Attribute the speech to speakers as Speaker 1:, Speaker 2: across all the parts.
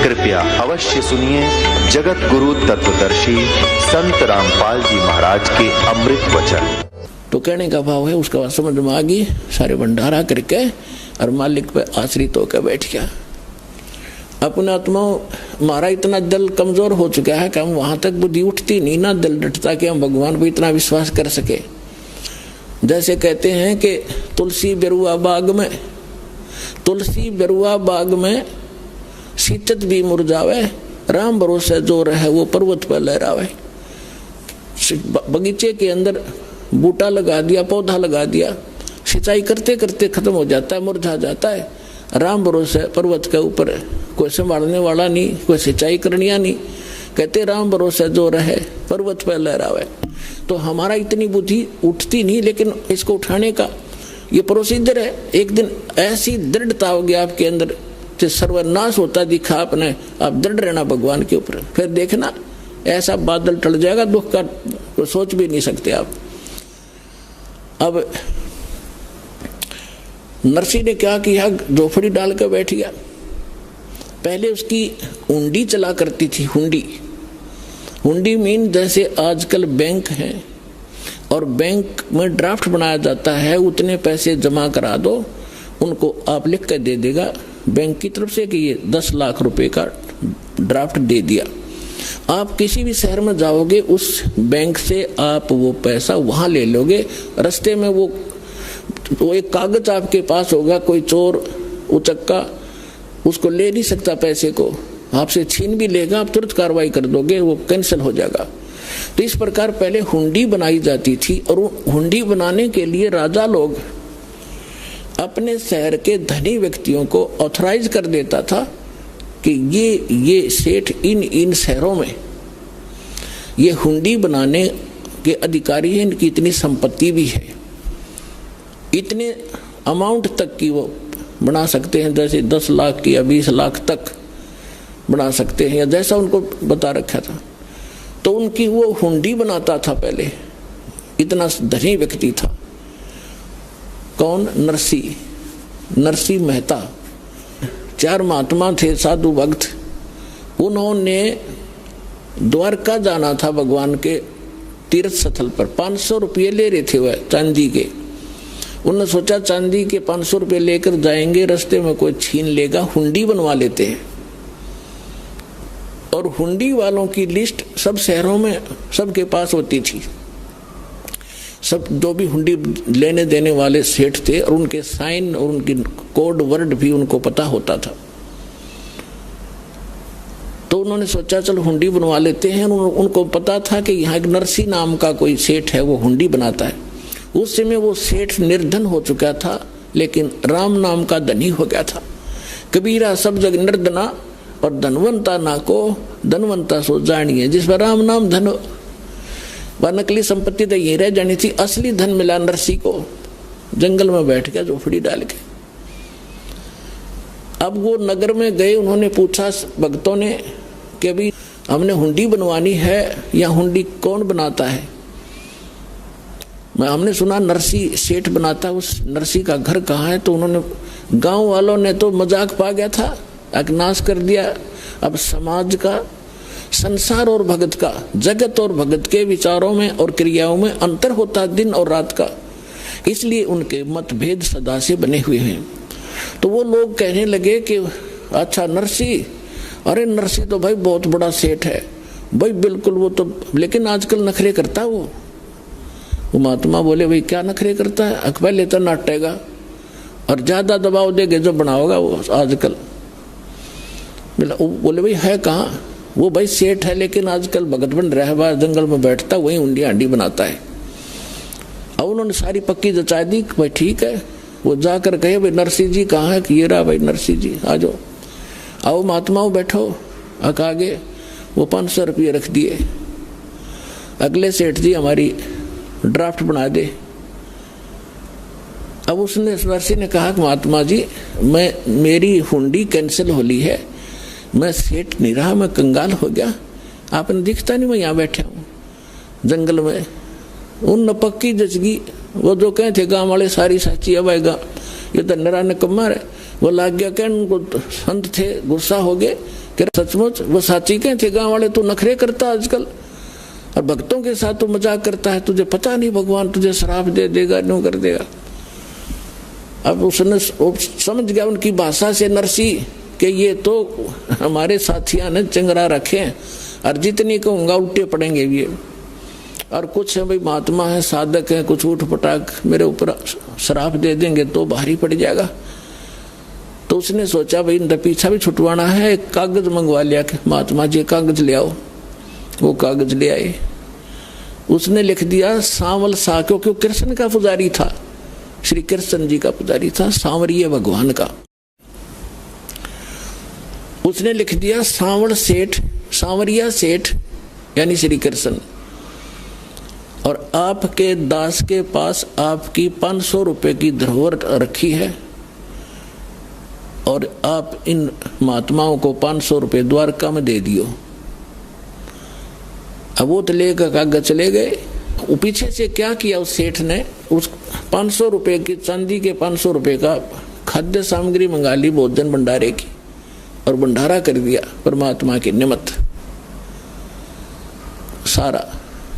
Speaker 1: कृपया अवश्य सुनिए जगत गुरु तत्वदर्शी संत रामपाल जी महाराज के अमृत वचन।
Speaker 2: तो कहने का भाव है उसका समझ में आ गई, सारे भंडारा करके और मालिक पे आश्रित होकर बैठ गया। अपने आत्मा हमारा इतना दिल कमजोर हो चुका है कि हम वहां तक बुद्धि उठती नहीं, ना दिल डटता कि हम भगवान पर इतना विश्वास कर सके। जैसे कहते हैं कि तुलसी बेरुआ बाग में शीतत भी मुरझावे, राम भरोसे जो रहे वो पर्वत पर लहरावे। बगीचे के अंदर बूटा लगा दिया, पौधा लगा दिया, सिंचाई करते करते खत्म हो जाता है, मुरझा जाता है। राम भरोसे पर्वत के ऊपर कोई संभालने वाला नहीं, कोई सिंचाई करनिया नहीं। कहते राम भरोसे जो रहे पर्वत पर लहरावे। तो हमारा इतनी बुद्धि उठती नहीं, लेकिन इसको उठाने का ये प्रोसीजर है। एक दिन ऐसी दृढ़ता होगी आपके अंदर कि सर्वनाश होता दिखा आपने, आप दृढ़ रहना भगवान के ऊपर, फिर देखना ऐसा बादल टल जाएगा, दुख का तो सोच भी नहीं सकते आप। अब नरसी ने क्या किया, झोपड़ी डाल कर बैठ गया। पहले उसकी हुंडी चला करती थी। हुंडी मीन जैसे आजकल बैंक है और बैंक में ड्राफ्ट बनाया जाता है, उतने पैसे जमा करा दो, उनको आप लिख कर दे देगा बैंक की तरफ से कि ये 10 लाख रुपए का ड्राफ्ट दे दिया। आप किसी भी शहर में जाओगे, उस बैंक से आप वो पैसा वहां ले लोगे। रास्ते में वो एक कागज आपके पास होगा, कोई चोर उचक्का उसको ले नहीं सकता, पैसे को आपसे छीन भी लेगा, आप तुरंत कार्रवाई कर दोगे, वो कैंसिल हो जाएगा। तो इस प्रकार पहले हुंडी बनाई जाती थी, और हुंडी बनाने के लिए राजा लोग अपने शहर के धनी व्यक्तियों को ऑथराइज कर देता था कि ये सेठ इन शहरों में ये हुंडी बनाने के अधिकारी हैं, इनकी इतनी संपत्ति भी है, इतने अमाउंट तक की वो बना सकते हैं, जैसे 10 लाख की या 20 लाख तक बना सकते हैं, या जैसा उनको बता रखा था। तो उनकी वो हुंडी बनाता था पहले, इतना धनी व्यक्ति था। कौन? नरसी मेहता। 4 महात्मा थे, साधु भक्त। उन्होंने द्वारका जाना था भगवान के तीर्थ स्थल पर। 500 रुपये ले रहे थे वह चांदी के। उन्होंने सोचा चांदी के 500 रुपये लेकर जाएंगे, रास्ते में कोई छीन लेगा, हुंडी बनवा लेते हैं। और हुंडी वालों की लिस्ट सब शहरों में सबके पास होती थी। सब जो भी हुंडी लेने देने वाले सेठ थे, और उनके साइन और उनकी कोड वर्ड भी उनको पता होता था। तो उन्होंने सोचा चल हुंडी बनवा लेते हैं। उनको पता था कि यहाँ एक नरसी नाम का कोई सेठ है, वो हुंडी बनाता है। उस समय वो सेठ निर्धन हो चुका था, लेकिन राम नाम का धनी हो गया था। कबीरा सब जग निर्धना और धनवंता ना को धनवंता सो जानिए। जिस पर राम नाम धन, वह नकली संपत्ति तो यही रह जानी थी। असली धन मिला नरसी को, जंगल में बैठ गया झोपड़ी डाल के। अब वो नगर में गए, उन्होंने पूछा भक्तों ने कि अभी हमने हुंडी बनवानी है, या हुंडी कौन बनाता है? हमने सुना नरसी सेठ बनाता है, उस नरसी का घर कहाँ है? तो उन्होंने, गांव वालों ने तो मजाक पा गया था, नाश कर दिया। अब समाज का, संसार और भगत का, जगत और भगत के विचारों में और क्रियाओं में अंतर होता है, दिन और रात का। इसलिए उनके मतभेद सदा से बने हुए हैं। तो वो लोग कहने लगे कि अच्छा नरसी, अरे नरसी तो भाई बहुत बड़ा सेठ है भाई, बिल्कुल वो तो, लेकिन आजकल नखरे करता है वो। महात्मा बोले भाई क्या नखरे करता है? अखबार लेता नाटेगा और ज्यादा दबाव देगे जो बनाओगा वो आजकल। बोले भाई है कहाँ? वो भाई सेठ है, लेकिन आजकल भगत बन रहा है, बाहर जंगल में बैठता, वही हुंडी हांडी बनाता है। अब उन्होंने सारी पक्की जचा दी, भाई ठीक है। वो जाकर कहे भाई नरसी जी कहाँ है? ये रहा भाई नरसी जी, आ जाओ, आओ महात्माओं बैठो। आगे वो 500 रुपये रख दिए। अगले सेठ जी हमारी ड्राफ्ट बना दे। अब उसने नरसी ने कहा कि महात्मा जी मेरी हुंडी कैंसिल हो ली है, मैं सेठ नहीं रहा, मैं कंगाल हो गया, आपने दिखता नहीं, मैं यहाँ बैठा हूँ जंगल में। उन पक्की जचगी, वो जो कहे थे गाँव वाले सारी साची, अब आएगा ये तो नरा ने कमार है। वो लाग गया, कहने उनको संत थे, गुस्सा हो गए कि सचमुच वो साची के थे गांव वाले, तू नखरे करता आजकल और भक्तों के साथ तू मजाक करता है, तुझे पता नहीं भगवान तुझे श्राप दे देगा, न्यों कर देगा। अब उसने समझ गया उनकी भाषा से नरसी कि ये तो हमारे साथियां ने चंगरा रखे हैं और जितनी कहूँगा उल्टे पड़ेंगे ये, और कुछ है भाई महात्मा है, साधक है, कुछ उठ पटाक मेरे ऊपर श्राप दे देंगे तो भारी पड़ जाएगा। तो उसने सोचा भाई इनका पीछा भी छुटवाना है, एक कागज मंगवा लिया कि महात्मा जी कागज ले आओ। वो कागज ले आए, उसने लिख दिया सांवल सा, क्योंकि कृष्ण का पुजारी था, श्री कृष्ण जी का पुजारी था, सांवरिया भगवान का। उसने लिख दिया सांवल सेठ, सांवरिया सेठ यानी श्री कृष्ण, और आपके दास के पास आपकी 500 रुपए की धरोहर रखी है और आप इन महात्माओं को 500 रुपए द्वारका में दे दियो। अब वो तो लेकर कागज चले गए। वो पीछे से क्या किया उस सेठ ने, उस 500 रुपए की चांदी के 500 रुपए का खाद्य सामग्री मंगा ली भोजन भंडारे की और भंडारा कर दिया परमात्मा के निमित्त, सारा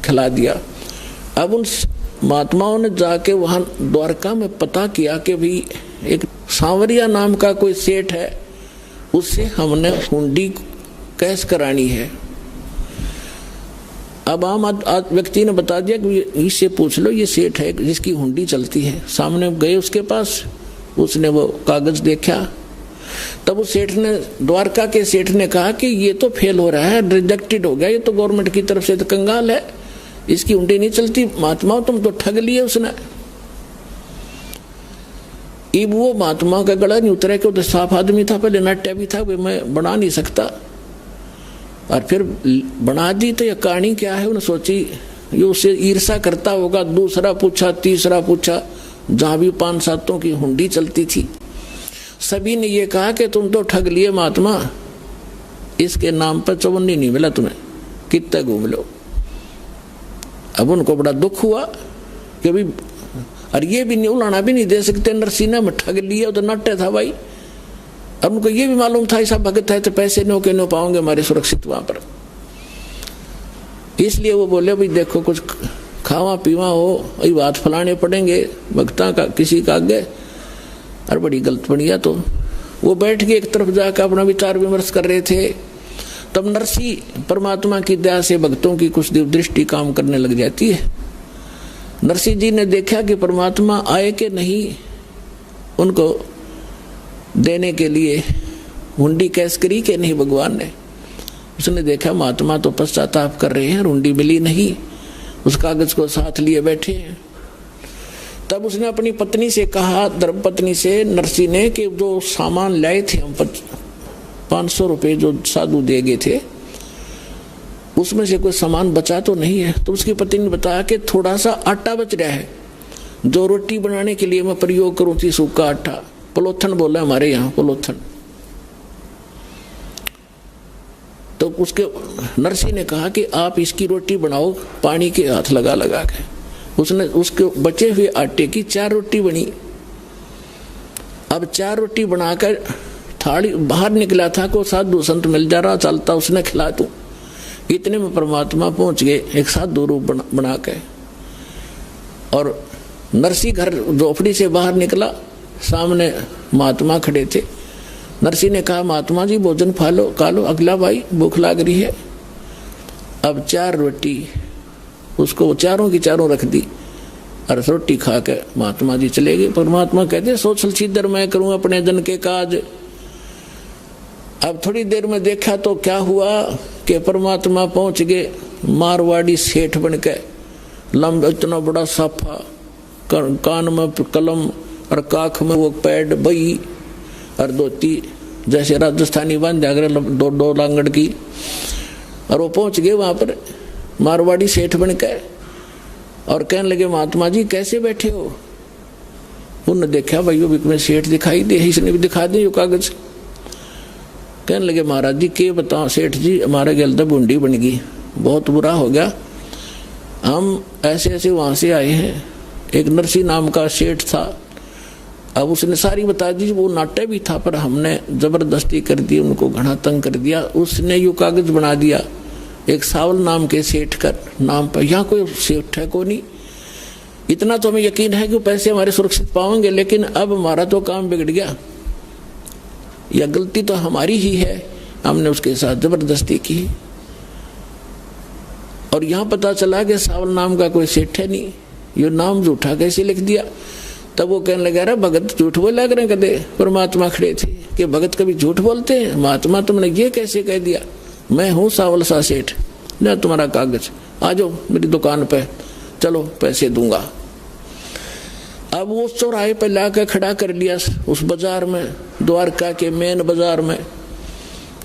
Speaker 2: खिला दिया। अब उन महात्माओं ने जाके वहां द्वारका में पता किया कि भाई एक सांवरिया नाम का कोई सेठ है, उससे हमने हुंडी कैश करानी है। अब आम व्यक्ति ने बता दिया कि इससे पूछ लो, ये सेठ है जिसकी हुंडी चलती है। सामने गए उसके पास, उसने वो कागज देखा, तब उस सेठ ने, द्वारका के सेठ ने कहा कि ये तो फेल हो रहा है, रिजेक्टेड हो गया, ये तो गवर्नमेंट की तरफ से तो कंगाल है, इसकी हुंडी नहीं चलती। महात्माओं तुम तो ठग लिए उसने। अब वो महात्मा का गला नहीं उतरा कि वो तो साफ आदमी था, पहले नाट्य भी था, मैं बना नहीं सकता, और फिर बना दी। तो ये कहानी क्या है, उन्होंने सोची ये उससे ईर्षा करता होगा। दूसरा पूछा, तीसरा पूछा, जहां भी 5-7 की हुंडी चलती थी, सभी ने ये कहा कि तुम तो ठग लिए महात्मा, इसके नाम पर चवन्नी नहीं मिला तुम्हें, कितना घूम लो। अब उनको बड़ा दुख हुआ कि भाई, और ये भी नहीं उलाना भी नहीं दे सकते, नरसिंह में ठग लिया, तो नाट्य था भाई। अब उनको ये भी मालूम था ऐसा भगत है तो पैसे नो के नो पाओगे हमारे सुरक्षित वहां पर। इसलिए वो बोले भाई देखो कुछ खावा पीवा हो, ये बात फलाने पड़ेंगे भक्ता का किसी का आगे, और बड़ी गलत बढ़िया। तो वो बैठ के एक तरफ जाकर अपना विचार विमर्श कर रहे थे। तब नरसिंह परमात्मा की दया से भक्तों की कुछ दृष्टि काम करने लग जाती है। नरसिंह जी ने देखा कि परमात्मा आए कि नहीं उनको देने के लिए, हुंडी कैश करी कि नहीं भगवान ने। उसने देखा महात्मा तो पश्चाताप कर रहे हैं, हुंडी मिली नहीं, उस कागज को साथ लिए बैठे हैं। तब उसने अपनी पत्नी से कहा, धर्मपत्नी से नरसिंह ने, कि जो सामान लाए थे हम 500 रुपए जो साधु दे गए थे, उसमें से कोई सामान बचा तो नहीं है। तो उसकी पत्नी ने बताया कि थोड़ा सा आटा बच रहा है, जो रोटी बनाने के लिए मैं प्रयोग करूँ थी, सूखा आटा, पलोथन बोला हमारे यहाँ, पलोथन। तो उसके नरसिंह ने कहा कि आप इसकी रोटी बनाओ पानी के हाथ लगा लगा के। उसने उसके बचे हुए आटे की 4 रोटी बनी। अब 4 रोटी बनाकर थाली बाहर निकला था, को साधु संत मिल जा रहा चलता, उसने खिला दूं। इतने में परमात्मा पहुंच गए एक साधु रूप बना के, और नरसिंह घर झोपड़ी से बाहर निकला, सामने महात्मा खड़े थे। नरसिंह ने कहा महात्मा जी भोजन खा लो, अगला भाई भूख लाग रही है। अब 4 रोटी उसको चारों की चारों रख दी, और रोटी खा के महात्मा जी चले गए। परमात्मा कहते सोचल छिदर मैं करूं अपने जन के काज। अब थोड़ी देर में देखा तो क्या हुआ कि परमात्मा पहुंच गए मारवाड़ी सेठ बन के, लंब इतना बड़ा साफा, कान में कलम और काख में वो पैड बई और धोती, जैसे राजस्थानी बांध जाकर दो लांगड़ की। और वो पहुंच गए वहां पर मारवाड़ी सेठ बन के, और कहने लगे महात्मा जी कैसे बैठे हो। उन्होंने देखा भाई वो में सेठ दिखाई दे, इसने भी दिखा दी कागज। कहने लगे महाराज जी के बताओ सेठ जी, हमारे गलत बूंदी बन गई, बहुत बुरा हो गया। हम ऐसे ऐसे वहां से आए हैं, एक नरसिंह नाम का सेठ था, अब उसने सारी बता दी, वो नाट्य भी था पर हमने जबरदस्ती कर दी, उनको घना तंग कर दिया। उसने यू कागज बना दिया एक सावल नाम के सेठ का नाम पर। यहाँ कोई सेठ है को नहीं, इतना तो हमें यकीन है कि पैसे हमारे सुरक्षित पाएंगे, लेकिन अब हमारा तो काम बिगड़ गया, यह गलती तो हमारी ही है, हमने उसके साथ जबरदस्ती की। और यहाँ पता चला कि सावल नाम का कोई सेठ है नहीं, ये नाम झूठा कैसे लिख दिया। तब वो कहने लगा, रहा भगत झूठ बोला करें कदे। परमात्मा खड़े थे कि भगत कभी झूठ बोलते हैं? महात्मा तुमने ये कैसे कह दिया? मैं हूँ सावल सा सेठ, ना तुम्हारा कागज, आ जाओ मेरी दुकान पे, चलो पैसे दूंगा। अब वो चौराहे पे लाकर खड़ा कर लिया उस बाजार में, द्वारका के मेन बाजार में,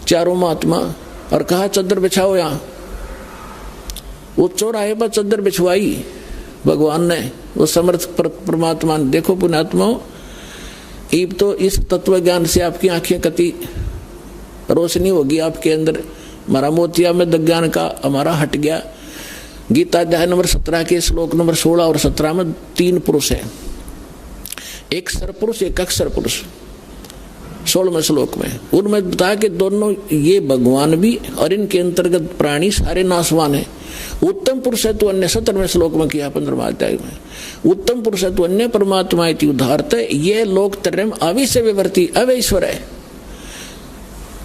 Speaker 2: चारों महात्मा, और कहा चद्दर बिछाओ यहाँ। वो चौराहे पर चद्दर बिछवाई भगवान ने, वो समर्थ परमात्मा ने। देखो पुण्यात्माओं, अब तो इस तत्व ज्ञान से आपकी आंखें कति रोशनी होगी आपके अंदर। हमारा मोतिया में ज्ञान का हमारा हट गया। गीता अध्याय नंबर 17 के श्लोक नंबर 16 और 17 में 3 पुरुष है, एक सरपुरुष एक अक्षर पुरुष। 16वें श्लोक में उनमें बताया कि दोनों ये भगवान भी और इनके अंतर्गत प्राणी सारे नाशवान है। उत्तम पुरुष है तो अन्य 17वें श्लोक में किया 15वां अध्याय में। उत्तम पुरुष है तो अन्य परमात्मा इति उदाहरत, ये लोक त्रयम अविश्य विवर्ती अवैश्वर है।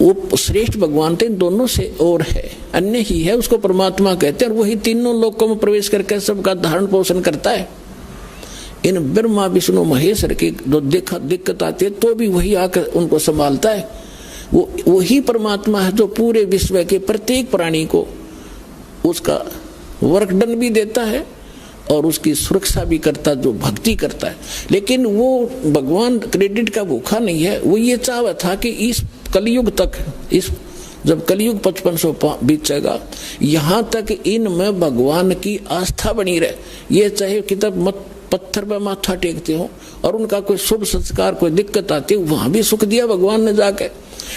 Speaker 2: वो श्रेष्ठ भगवान थे, दोनों से और है, अन्य ही है, उसको परमात्मा कहते हैं। और वही तीनों लोकों में प्रवेश करके सबका धारण पोषण करता है। इन ब्रह्मा विष्णु महेश्वर की जो दिक्कत आती है तो भी वही आकर उनको संभालता है। वो वही परमात्मा है जो पूरे विश्व के प्रत्येक प्राणी को उसका वर्कडन भी देता है और उसकी सुरक्षा भी करता, जो भक्ति करता है। लेकिन वो भगवान क्रेडिट का भूखा नहीं है, वो ये चाहता था कि इस कलयुग तक, इस जब कलयुग 5500 बीतेगा, यहाँ तक इनमें भगवान की आस्था बनी रहे। ये चाहे किताब पत्थर पर माथा टेकते हो और उनका कोई शुभ संस्कार कोई दिक्कत आती है, वहां भी सुख दिया भगवान ने जाके।